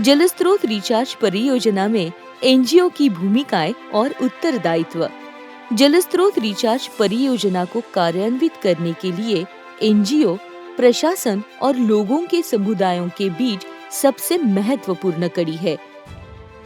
जल स्रोत रिचार्ज परियोजना में एनजीओ की भूमिकाएं और उत्तरदायित्व। जल स्रोत रिचार्ज परियोजना को कार्यान्वित करने के लिए एनजीओ, प्रशासन और लोगों के समुदायों के बीच सबसे महत्वपूर्ण कड़ी है।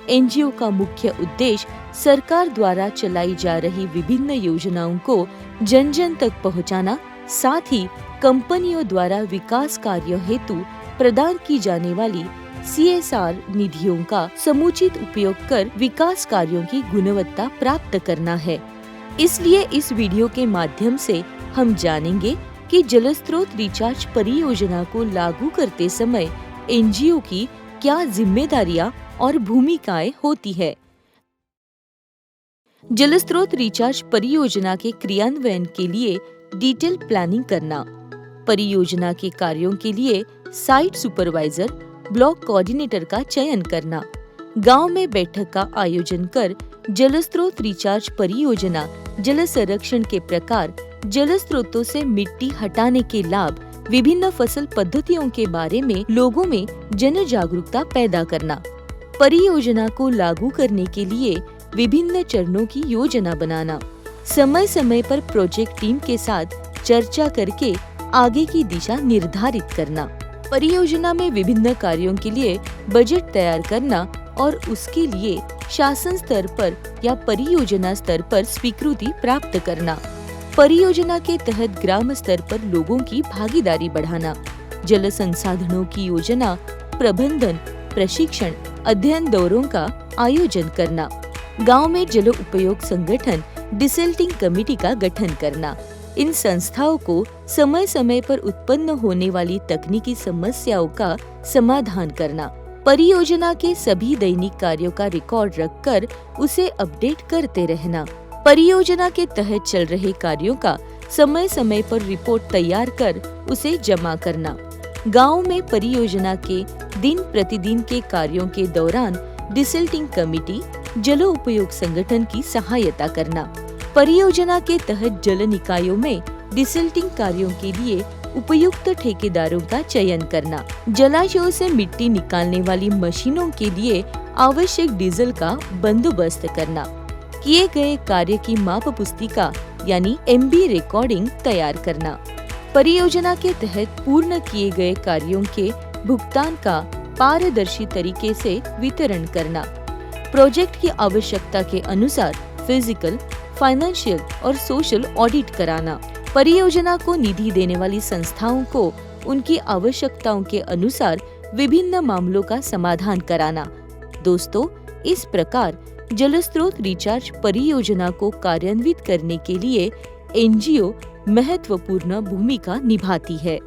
एनजीओ का मुख्य उद्देश्य सरकार द्वारा चलाई जा रही विभिन्न योजनाओं को जन जन तक पहुंचाना, साथ ही कंपनियों द्वारा विकास कार्यों हेतु प्रदान की जाने वाली CSR निधियों का समुचित उपयोग कर विकास कार्यों की गुणवत्ता प्राप्त करना है। इसलिए इस वीडियो के माध्यम से हम जानेंगे कि जल स्रोत रिचार्ज परियोजना को लागू करते समय एनजीओ की क्या जिम्मेदारियां और भूमिकाएं होती है। जल स्रोत रिचार्ज परियोजना के क्रियान्वयन के लिए डिटेल प्लानिंग करना, परियोजना के कार्यों के लिए साइट सुपरवाइजर, ब्लॉक कोऑर्डिनेटर का चयन करना, गांव में बैठक का आयोजन कर जल स्रोत रिचार्ज परियोजना, जल संरक्षण के प्रकार, जल स्रोतों से मिट्टी हटाने के लाभ, विभिन्न फसल पद्धतियों के बारे में लोगों में जन जागरूकता पैदा करना, परियोजना को लागू करने के लिए विभिन्न चरणों की योजना बनाना, समय समय पर प्रोजेक्ट टीम के साथ चर्चा करके आगे की दिशा निर्धारित करना, परियोजना में विभिन्न कार्यों के लिए बजट तैयार करना और उसके लिए शासन स्तर पर या परियोजना स्तर पर स्वीकृति प्राप्त करना, परियोजना के तहत ग्राम स्तर पर लोगों की भागीदारी बढ़ाना, जल संसाधनों की योजना, प्रबंधन, प्रशिक्षण, अध्ययन दौरों का आयोजन करना, गांव में जल उपयोग संगठन, डिसल्टिंग कमेटी का गठन करना, इन संस्थाओं को समय समय पर उत्पन्न होने वाली तकनीकी समस्याओं का समाधान करना, परियोजना के सभी दैनिक कार्यों का रिकॉर्ड रखकर उसे अपडेट करते रहना, परियोजना के तहत चल रहे कार्यों का समय समय पर रिपोर्ट तैयार कर उसे जमा करना, गांव में परियोजना के दिन प्रतिदिन के कार्यों के दौरान डिसल्टिंग कमेटी, जल उपयोग संगठन की सहायता करना, परियोजना के तहत जल निकायों में डिसल्टिंग कार्यों के लिए उपयुक्त ठेकेदारों का चयन करना, जलाशयों से मिट्टी निकालने वाली मशीनों के लिए आवश्यक डीजल का बंदोबस्त करना, किए गए कार्य की माप पुस्तिका यानी MB रिकॉर्डिंग तैयार करना, परियोजना के तहत पूर्ण किए गए कार्यों के भुगतान का पारदर्शी तरीके से वितरण करना, प्रोजेक्ट की आवश्यकता के अनुसार फिजिकल, फाइनेंशियल और सोशल ऑडिट कराना, परियोजना को निधि देने वाली संस्थाओं को उनकी आवश्यकताओं के अनुसार विभिन्न मामलों का समाधान कराना। दोस्तों, इस प्रकार जल स्रोत रिचार्ज परियोजना को कार्यान्वित करने के लिए एनजीओ महत्वपूर्ण भूमिका निभाती है।